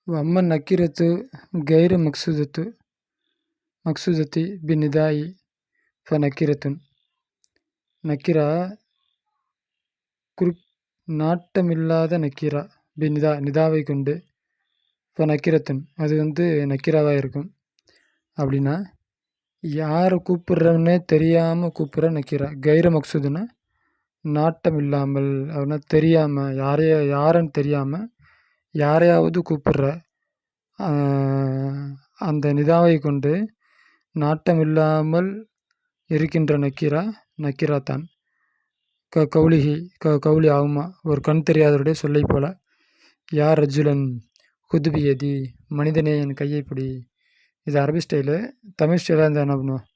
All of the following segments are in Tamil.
وأما النكرة غير مقصودة بالنداء فنكرة. நக்கிரா நாட்டமில்லாத நக்கிரா நிதாவை கொண்டு இப்போ நக்கிரத்துன் அது நக்கிராவாக இருக்கும். அப்படின்னா யாரை கூப்பிட்றவனே தெரியாமல் கூப்பிட்ற நக்கிரா. கைர மக்சூதுன்னா நாட்டம் இல்லாமல் அப்படின்னா தெரியாமல் யாருன்னு தெரியாமல் யாரையாவது கூப்பிட்ற அந்த நிதாவை கொண்டு நாட்டமில்லாமல் இருக்கின்ற நக்கிரா தான். கவுளி ஆகுமா ஒரு கண் தெரியாதவருடைய சொல்லை போல. யார் ரஜுலன் குதுபியதி மனிதனே என் கையைப்பிடி. இது அரபி ஸ்டைலு. தமிழ் ஸ்டைலாக இருந்தால் என்ன பண்ணுவோம்,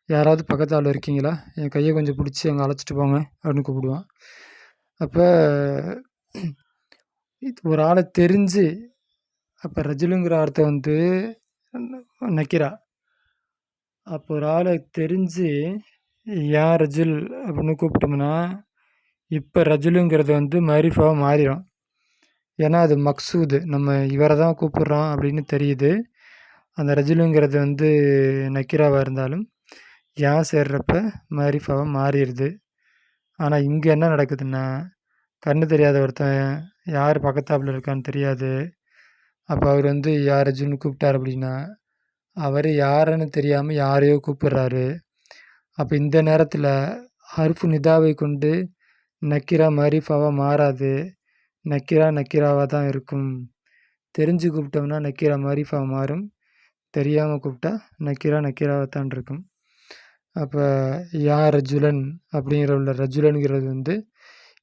யாராவது பக்கத்தால் இருக்கீங்களா, என் கையை கொஞ்சம் பிடிச்சி அங்கே அழைச்சிட்டு போங்க அப்படின்னு கூப்பிடுவான். அப்போ ஒரு ஆளை தெரிஞ்சு, அப்போ ரஜுலுங்கிற அர்த்தம் நக்கிரா. அப்போ ஒரு ஆளை தெரிஞ்சு யார் ரஜுல் அப்படின்னு கூப்பிட்டோம்னா இப்போ ரஜுலுங்கிறது மரிஃபாவாக மாறிடும். ஏன்னா அது மக்சூது, நம்ம இவரை தான் கூப்பிட்றோம் அப்படின்னு தெரியுது. அந்த ரஜுலுங்கிறது நக்கிராவாக இருந்தாலும் யார் சேர்றப்ப மரிஃபாவாக மாறிடுது. ஆனால் இங்கே என்ன நடக்குதுன்னா, கண்ணு தெரியாத ஒருத்தன் யார் பக்கத்தாப்பில் இருக்கான்னு தெரியாது. அப்போ அவர் யார் ரஜுல்னு கூப்பிட்டார் அப்படின்னா அவர் யாருன்னு தெரியாமல் யாரையோ கூப்பிட்றாரு. அப்போ இந்த நேரத்தில் ஹர்ஃபு நிதாவை கொண்டு நக்கிரா மரிஃபாவாக மாறாது. நக்கிராவாக தான் இருக்கும். தெரிஞ்சு கூப்பிட்டோம்னா நக்கிரா மரிஃபாவாக மாறும். தெரியாமல் கூப்பிட்டா நக்கிராவாக தான் இருக்கும். அப்போ யா ரஜுலன் அப்படிங்கிற உள்ள ரஜுலனுங்கிறது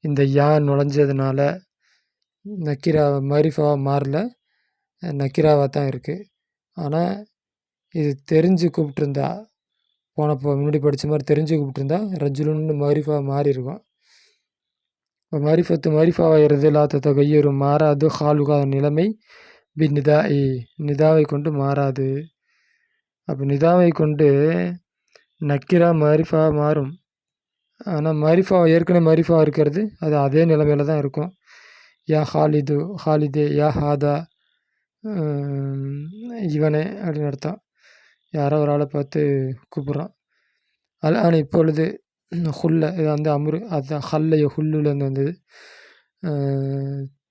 இந்த யா நுழைஞ்சதுனால நக்கிரா மரிஃபாவாக மாறல, நக்கிராவாக தான் இருக்குது. ஆனால் இது தெரிஞ்சு கூப்பிட்ருந்தா, முன்னாடி படித்த மாதிரி தெரிஞ்சு கூப்பிட்ருந்தா ரஜுலுன்னு மரிஃபாவாக மாறி இருக்கும். இப்போ மரிஃபாவாகிறது இல்லாத தொகையரும் மாறாது. ஹாலுகாத நிலைமை நிதாவை கொண்டு மாறாது. அப்போ நிதாவை கொண்டு நக்கிரா மரிஃபாவாக மாறும். ஆனால் ஏற்கனவே மரிஃபாவாக இருக்கிறது அது அதே நிலைமையில தான் இருக்கும். யா ஹாலிதே யா ஹாதா இவனே அப்படின்னு அர்த்தம். யாரோ ஒரு ஆளை பார்த்து கூப்பிட்றான். ஆனால் இப்பொழுது ஹுல்ல இது அமுரு, அதுதான் ஹல்லைய ஹுல்லுலேருந்து வந்தது.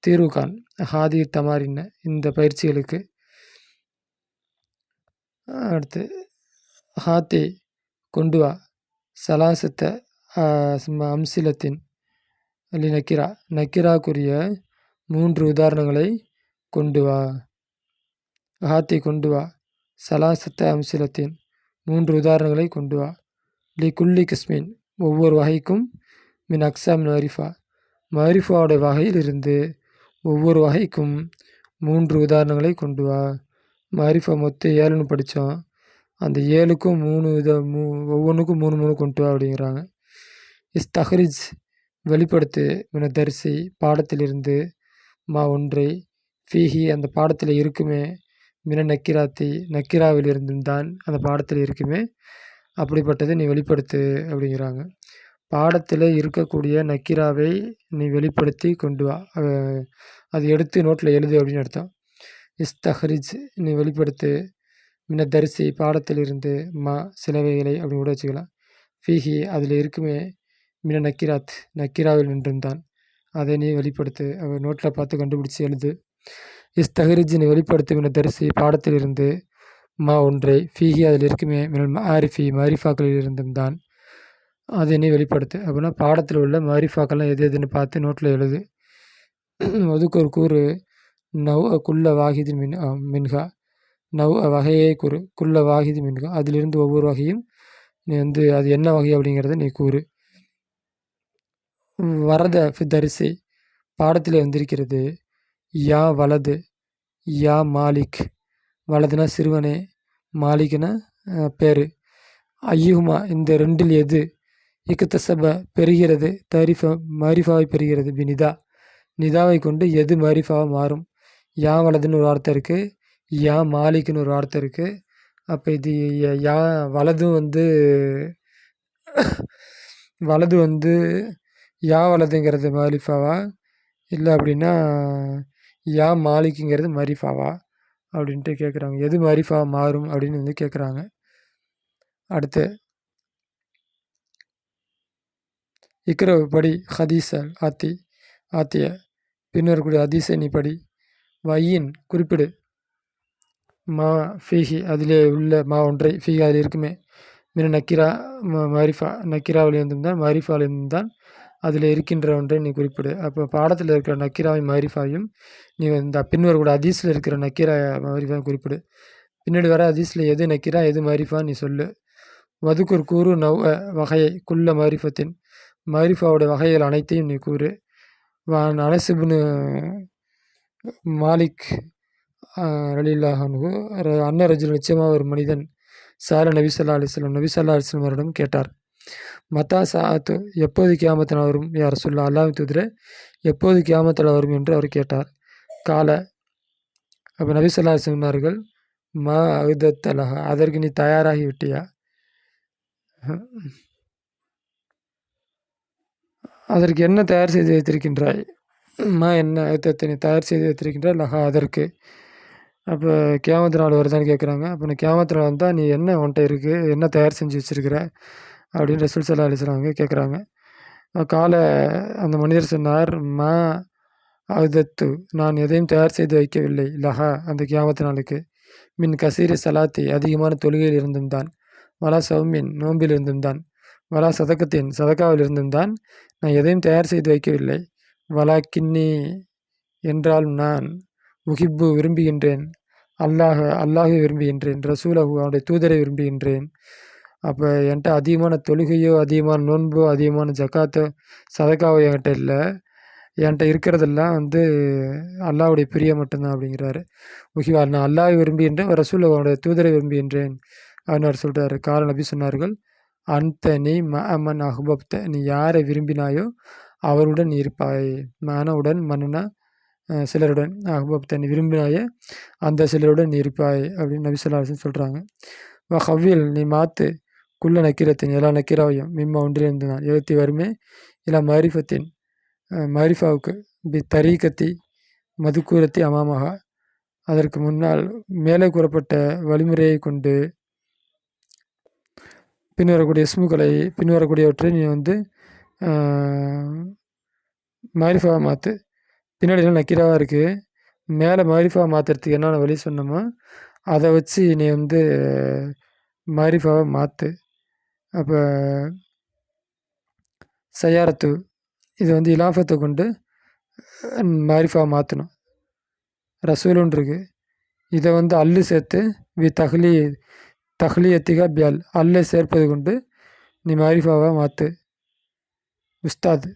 தீர்வுகான் ஹாதி தமாரின்ன இந்த பயிற்சிகளுக்கு. அடுத்து ஹாத்தி கொண்டு வா சலாசத்தை அம்சிலத்தின் அல்லி நக்கிராக்குரிய 3 உதாரணங்களை கொண்டு வா. ஹாத்தி கொண்டு வா சலாசத்தை அம்சிலத்தின் 3 உதாரணங்களை கொண்டு வா. குல்லி கிஸ்மின் ஒவ்வொரு வகைக்கும் மின் அக்ஸாம் மரிஃபாவுடைய வகையிலிருந்து ஒவ்வொரு வகைக்கும் 3 உதாரணங்களை கொண்டு வா. மரிஃபா மொத்தம் 7ன்னு படித்தோம். அந்த 7க்கும் 3 ஒவ்வொன்றுக்கும் 3 கொண்டு வா அப்படிங்கிறாங்க. இஸ்தஹ்ரிஜ் வெளிப்படுத்து மின தரிசி பாடத்திலிருந்து மா ஒன்றை ஃபீஹி அந்த பாடத்தில் இருக்குமே மின நக்கிராவிலிருந்தும் தான் அந்த பாடத்தில் இருக்குமே அப்படிப்பட்டதை நீ வெளிப்படுத்து அப்படிங்கிறாங்க. பாடத்தில் இருக்கக்கூடிய நக்கிராவை நீ வெளிப்படுத்தி கொண்டு வா, அது எடுத்து நோட்டில் எழுது அப்படின்னு அர்த்தம். இஸ்தஹ்ரிஜ் நீ வெளிப்படுத்து மின தரிசி பாடத்திலிருந்து மா சிலவைகளை அப்படின்னு கூட வச்சுக்கலாம். ஃபீஹி அதில் இருக்குமே மின நக்கிராவில் நின்றும் தான் அதை நீ வெளிப்படுத்து, நோட்டில் பார்த்து கண்டுபிடிச்சி எழுது. இஸ்தஹ்ரிஜ் நீ வெளிப்படுத்து மின தரிசி பாடத்திலிருந்து மா ஒன்றை ஃபீஹி அதில் இருக்குமே மினல் மரிஃபாக்களில் இருந்தும் தான் அதை நீ வெளிப்படுத்து. அப்படின்னா பாடத்தில் உள்ள மரிஃபாக்கெல்லாம் எதுன்னு பார்த்து நோட்டில் எழுது. அதுக்கு ஒரு கூறு நவ் குல்ல வாஹிது மின்ஹா வகையை கூறு. குல்ல வாஹிது மின்ஹா அதிலிருந்து ஒவ்வொரு வகையும் நீ அது என்ன வகை அப்படிங்கிறத நீ கூறு. வரத தரிசி பாடத்தில் வந்திருக்கிறது யா வலது யா மாலிக். வலதுனா சிறுவனே, மாலிக்னா பேர். ஐயுமா இந்த 2ல் எது இக்குத்தசப பெறுகிறது மரிஃபாவை பெறுகிறது நிதாவை கொண்டு எது மரிஃபாவாக மாறும். யா வலதுன்னு ஒரு வார்த்தை இருக்குது, யா மாலிக்னு ஒரு வார்த்தை இருக்குது. அப்போ இது யா வலதும் வலது யா வலதுங்கிறது மரிஃபாவா இல்லை அப்படின்னா யா மாலிக்குங்கிறது மரிஃபாவா அப்படின்ட்டு கேட்குறாங்க. எது மாரிஃபா மாறும் அப்படின்னு வந்து கேட்குறாங்க. அடுத்து இக்ரவு படி ஹதீஸல் ஆத்திய பின்வரக்கூடிய ஹதீஸை நீ படி. வையின் குறிப்பிடு மா ஃபீஹி அதிலே உள்ள மா ஒன்றை ஃபீஹி அதில் இருக்குமே மின நக்கிரா மாரிஃபா நக்கிராவிலிருந்தும் தான் மாரிஃபாவிலிருந்தும் தான் அதில் இருக்கின்ற ஒன்றை நீ குறிப்பிடு. அப்போ பாடத்தில் இருக்கிற நக்கிராவின் மாரிஃபாவையும் நீ இந்த பின்வரக்கூடிய ஹதீஸில் இருக்கிற நக்கிரா மாரிஃபாவை குறிப்பிடு. பின்னாடி வர ஹதீஸில் எது நக்கிரா எது மாரிஃபா நீ சொல்லு. வதுக்குர் கூறு நவ் வகையை குள்ள மாரிஃபத்தின் மாரிஃபாவுடைய வகைகள் அனைத்தையும் நீ கூறு. அனசுபின் மாலிக் ரலில்லாஹு அன்னரஜுல் நிச்சயமாக ஒரு மனிதன் சால நபி ஸல்லல்லாஹு அலைஹி வஸல்லம் நபி ஸல்லல்லாஹு அலைஹி வஸல்லம் அவரிடம் கேட்டார். மத்தா சாஅத்து எப்போது கியாமத் நாள் வரும் யா ரசூலுல்லாஹ் அல்லாஹ்வின் தூதரே எப்போது கியாமத் நாள் வரும் என்று அவர் கேட்டார். கால அப்போ நபி ஸல்லல்லாஹு அலைஹி வஸல்லம் சொன்னார்கள் மா அகுதத்தலஹா அதற்கு நீ தயாராகி விட்டியா, அதற்கு என்ன தயார் செய்து வைத்திருக்கின்றாய், மா என்ன அகுதத்தை நீ தயார் செய்து வைத்திருக்கின்றாய் லஹா அதற்கு. அப்போ கியாமத்து நாள் வருதான்னு கேட்குறாங்க. அப்போ நான் கியாமத்து நாள் வந்தால் நீ என்ன உன்ட்ட இருக்குது என்ன தயார் செஞ்சு வச்சுருக்கிற அப்படின்னு ரசூல் ஸல்லல்லாஹு அலைஹி வஸல்லம் கேட்குறாங்க. கால அந்த மனிதர் சொன்னார் மா அகுதத்து நான் எதையும் தயார் செய்து வைக்கவில்லை லஹா அந்த கியாமத்து நாளுக்கு. மின் கசீரி சலாத்தி அதிகமான தொழுகையில் இருந்தும் தான், வலா சௌமின் நோம்பில் இருந்தும் தான், வலா சதக்கத்தின் சதக்காவில் இருந்தும் தான் நான் எதையும் தயார் செய்து வைக்கவில்லை. வலா கின்னி என்றால் நான் உஹிப்பு விரும்புகின்றேன், அல்லாஹை விரும்புகின்றேன், ரசூலஹு அவனுடைய தூதரை விரும்புகின்றேன். அப்போ என்கிட்ட அதிகமான தொழுகையோ அதிகமான நோன்போ அதிகமான ஜக்காத்தோ சதக்காவோ என்கிட்ட இல்லை. என்கிட்ட இருக்கிறதெல்லாம் வந்து அல்லாஹ்வுடைய பிரியம் மட்டும்தான் அப்படிங்கிறாரு. முக்கியமாக நான் அல்லாஹை விரும்புகின்றேன், ரசூல் அவனுடைய தூதரை விரும்புகின்றேன் அப்படின்னு அவர் சொல்கிறாரு. கால நபி சொன்னார்கள் அந்த நீ மஅமன் அஹ்பப்த நீ யாரை விரும்பினாயோ அவருடன் இருப்பாய். மனவுடன் மன்னனா சிலருடன் அஹ்பப்த நீ விரும்பினாயே அந்த சிலருடன் நீ இருப்பாய் அப்படின்னு நபி ஸல்லல்லாஹு அலைஹி வஸல்லம் சொல்கிறாங்க. ஹவ்வில் நீ மாற்று குள்ள நக்கீரத்தின் எல்லா நக்கீராவையும் மிம்மா ஒன்றிலிருந்து நான் எழுத்தி வருமே இல்லை மாரிஃபத்தின் மாரிஃபாவுக்கு பி தரீகத்தி மதுக்கூரத்தி அமாமாக அதற்கு முன்னால் மேலே கூறப்பட்ட வழிமுறையை கொண்டு பின்வரக்கூடிய இஸ்முகளை பின்வரக்கூடியவற்றை நீ வந்து மாரிஃபாவை மாற்று. பின்னாடிலாம் நக்கீராவாக இருக்குது, மேலே மாரிஃபாவை மாற்றுறதுக்கு என்னென்ன வழி சொன்னோமோ அதை வச்சு நீ வந்து மாரிஃபாவை மாற்று. அப்போ சையாரத்து இது வந்து இலாஃபத்தை கொண்டு மாரிஃபாவை மாற்றணும். ரசூலுன்னு இருக்குது, இதை வந்து அல்லு சேர்த்து வி தஹ்லியத்திகா பியால் அல்லை சேர்ப்பது கொண்டு நீ மாரிஃபாவை மாற்று. உஸ்தாத்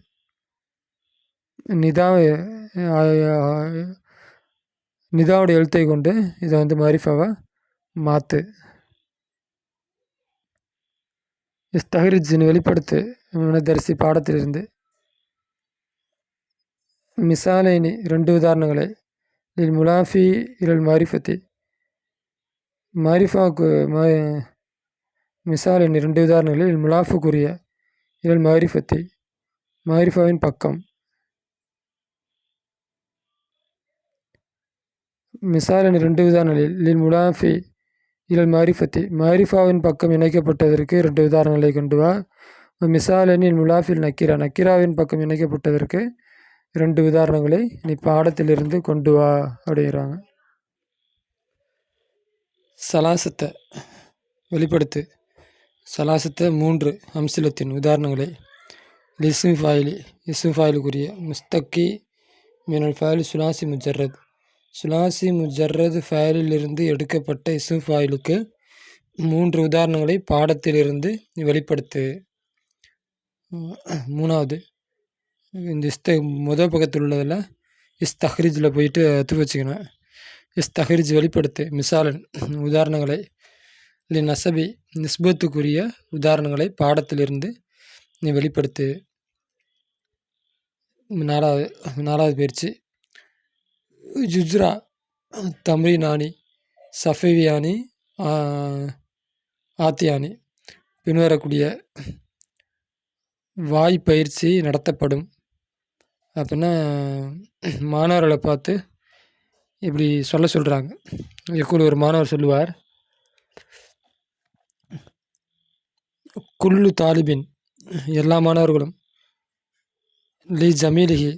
நிதாவுடைய எழுத்தை கொண்டு இதை வந்து மாரிஃபாவை மாற்று. இஸ்தஹரிஜின் வெளிப்படுத்து தரிசி பாடத்திலிருந்து. மிசாலைனி 2 உதாரணங்களை இல் முலாஃபி இல் மாரிஃபத்தி மாரிஃபாவுக்கு மிசாலைனி 2 உதாரணங்களில் இல் முலாஃபுக்குரிய இல் மாரிஃபத்தி மாரிஃபாவின் பக்கம். மிசாலைனி 2 உதாரணங்களில் லில் முலாஃபி இல் மாரிஃபத்தி மாரிஃபாவின் பக்கம் இணைக்கப்பட்டதற்கு 2 உதாரணங்களை கொண்டு வா. மிசாலனின் முலாஃபில் நக்கிராவின் பக்கம் இணைக்கப்பட்டதற்கு 2 உதாரணங்களை நீ பாடத்திலிருந்து கொண்டு வா அப்படிங்கிறாங்க. சலாசத்தை வெளிப்படுத்து. சலாசத்தை 3 அம்சிலத்தின் உதாரணங்களை இஸ்மு ஃபாயிலுக்குரிய முஸ்தக்கி மினல் ஃபாயில் சுலாசி முஜர்ரத் சுலாசி முஜர்ரது ஃபயலிலிருந்து எடுக்கப்பட்ட இஸ்மு ஃபாயிலுக்கு 3 உதாரணங்களை பாடத்திலிருந்து வெளிப்படுத்து. 3வது இந்த முதல் பக்கத்தில் உள்ளதில் இஸ்தஹ்ரிஜில் போயிட்டு அத்து வச்சுக்கணும். இஸ்தஹ்ரிஜ் வெளிப்படுத்து மிசாலன் உதாரணங்களை நசபி நிஸ்பத்துக்குரிய உதாரணங்களை பாடத்திலிருந்து நீ வெளிப்படுத்து. 4வது பயிற்சி ஜுஜ்ரா தம்ரீனானி சஃபவியானி ஆத்தியானி பின்வரக்கூடிய வாய்ப்பயிற்சி நடத்தப்படும். அப்படின்னா மாணவர்களை பார்த்து இப்படி சொல்கிறாங்க. யக்கூல் ஒரு மாணவர் சொல்லுவார், குல்லு தாலிபின் எல்லா மாணவர்களும் லீ ஜமீலிஹி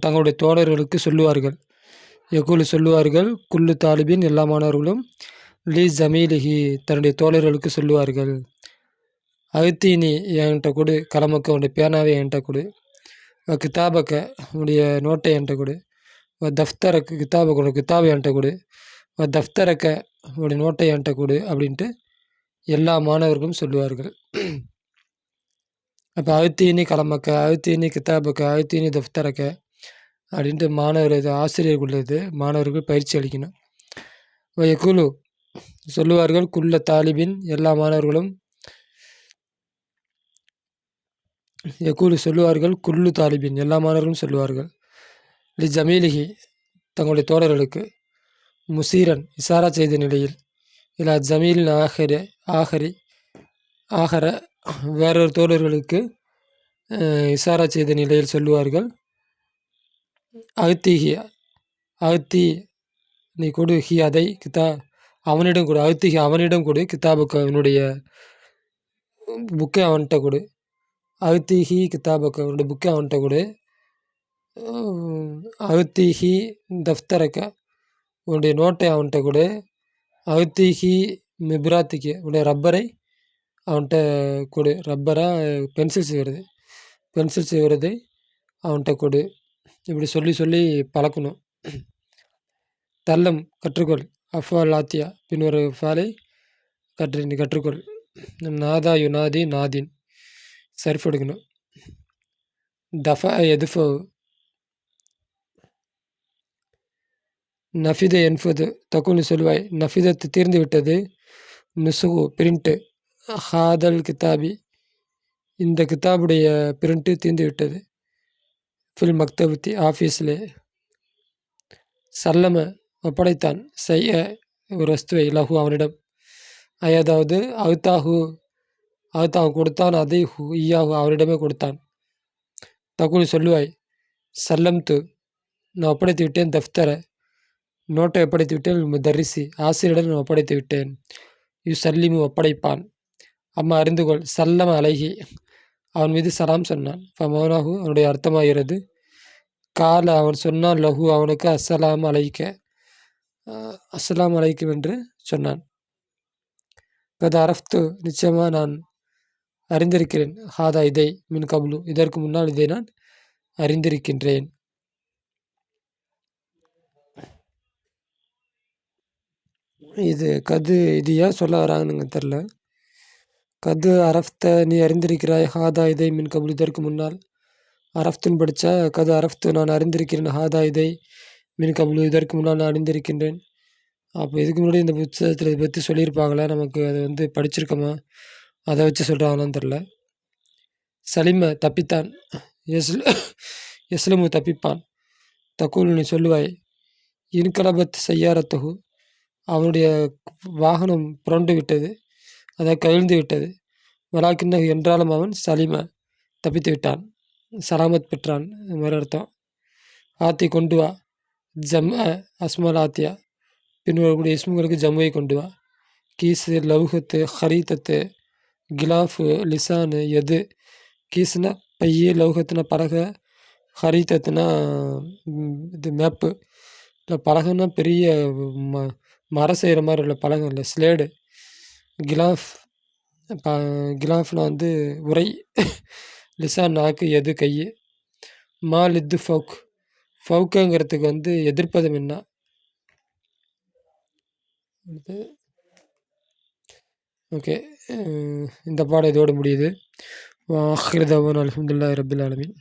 தங்களுடைய தோழர்களுக்கு சொல்லுவார்கள். யக்கூல் சொல்லுவார்கள், குல்லு தாலிபின் எல்லா மாணவர்களும் லீ ஜமீலிஹி தன்னுடைய தோழர்களுக்கு சொல்லுவார்கள், அழுத்தீனி என்கிட்ட கொடு, கலமக்க உன்னுடைய பேனாவை என்கிட்ட கொடு, கிதாபக்க உன்னுடைய நோட்டை என்கிட்ட கொடு, தஃப்தரக்கு கிதாபக்க உன்னுடைய கிதாபை என்கிட்ட கொடு, தஃப்தரக்க உன்னுடைய நோட்டை என்கிட்ட கொடு அப்படின்ட்டு எல்லா மாணவர்களும் சொல்லுவார்கள். அப்போ அழுத்தீனி கலமக்க, அழுத்தீனி கிதாபக்க, அழுத்தீனி தஃப்தரக்க அப்படின்ட்டு ஆசிரியர்கள் மாணவர்கள் பயிற்சி அளிக்கணும். யக்கூலு சொல்லுவார்கள், குல்ல தாலிபின் எல்லா மாணவர்களும், யக்கூலு சொல்லுவார்கள், குல்லு தாலிபின் எல்லா மாணவர்களும் சொல்லுவார்கள், லி ஜமீலிஹி தங்களுடைய தோழர்களுக்கு, முசீரன் இசாரா செய்த நிலையில், இல்லா ஜமீலின் ஆகர வேறொரு தோழர்களுக்கு இசாரா செய்த நிலையில் சொல்லுவார்கள், அகத்தி நீ கொடு, ஹி அதை அவனிடம் கொடு, அகத்திஹி அவனிடம் கொடு, கிதாபுக்கு அவனுடைய புக்கை அவன்கிட்ட கொடு, அகத்திஹி கிதாபுக்கு அவனுடைய புக்கை அவன்கிட்ட கொடு, அகத்திஹி தஃப்தரக்க உன்னுடைய நோட்டை அவன்கிட்ட கொடு, அகத்திஹி மிப்ராத்திக்கு உன்னுடைய ரப்பரை அவன்கிட்ட கொடு, பென்சில் செய்வதை அவன்கிட்ட கொடு. இப்படி சொல்லி பழக்கணும். தல்லம் கற்றுக்கொள், அஃபால் ஆத்தியா பின்வரு ஃபாலை கற்றுக்கொள். நாதா யுனாதி நாதின் சர்ஃப் எடுக்கணும். தஃபா எதுஃபு, நஃபித என்பது தக்குன்னு சொல்லுவாய், நஃபிதத்து தீர்ந்து விட்டது, நுசுகு பிரிண்ட்டு, ஹாதல் கிதாபி இந்த கிதாபுடைய பிரிண்ட்டு தீர்ந்து விட்டது, ஃபில் மக்தபத்தி ஆஃபீஸில், சல்லம ஒப்படைத்தான், செய்ய ஒரு வஸ்துவை லஹு அவனிடம், அதாவது அவுத்தாஹு கொடுத்தான், அதை ஈயாஹு அவனிடமே கொடுத்தான். தக்குன்னு சொல்லுவாய், சல்லம்து நான் ஒப்படைத்து விட்டேன், தஃப்தர நோட்டை ஒப்படைத்து விட்டேன், முதர்ரிசி ஆசிரியரிடம் நான் ஒப்படைத்து விட்டேன், சல்லிமு ஒப்படைப்பான், அம்மா அறிந்துகொள், சல்லம அலைஹி அவன் மீது சலாம் சொன்னான், ஃபமோனாஹு அவனுடைய அர்த்தமாகிறது, கால அவன் சொன்னான், லஹு அவனுக்கு அஸ்ஸலாம் அலைக்கும் என்று சொன்னான். கத அரஃப்து நிச்சயமாக நான் அறிந்திருக்கிறேன், ஹாதா இதை மின் கபுலு இதற்கு முன்னால் இதை நான் அறிந்திருக்கின்றேன். இது ஏன் சொல்ல வராங்கன்னு தெரில. கது அரஃப்த நீ அறிந்திருக்கிறாய், ஹாதா இதை மின் கபுல் இதற்கு முன்னால், அரஃப்துன்னு படித்தா கது அரஃப்து நான் அறிந்திருக்கிறேன், ஹாதா இதை மின் கபுல் இதற்கு முன்னால் நான் அறிந்திருக்கின்றேன். அப்போ இதுக்கு முன்னாடி இந்த புத்தகத்தில் இதை பற்றி சொல்லியிருப்பாங்களா, நமக்கு அதை படிச்சிருக்கோமா, அதை வச்சு சொல்கிறாங்களான்னு தெரில. சலிம தப்பித்தான், எஸ்லமு தப்பிப்பான், தக்கூல் நீ சொல்லுவாய், இன்கலபத் செய்யாரத்தகு அவனுடைய வாகனம் புரண்டு விட்டது, அதை கவிழ்ந்து விட்டது, வலாக்கின்ன என்றாலும் அவன் சலிம தப்பித்து விட்டான், சலாமத் பெற்றான் மாதிரி அர்த்தம். ஆத்தி கொண்டு வா, அஸ்மல் ஆத்தியா பின்வரக்கூடிய இஸ்முகளுக்கு ஜம்முவை கொண்டு வா, கீஸு லவுகத்து ஹரீத்தத்து கிலாஃபு லிசானு எது, கீஸுனா பைய, லவுகத்துனா பலகை, ஹரீத்தத்துனா இது மேப்பு, இல்லை பலகைன்னா பெரிய மரம் செய்கிற மாதிரி உள்ள பலகை இல்லை, ஸ்லேடு, கிலாஃப்னா உரை, லிசான் நாக்கு, எது கை, லித்து ஃபவுக்குங்கிறதுக்கு எதிர்ப்பதம் என்ன. ஓகே, இந்த பாடம் இதோடு முடியுது. வாஹிர் தவான் அல்ஹம்துலில்லாஹி ரப்பில் ஆலமீன்.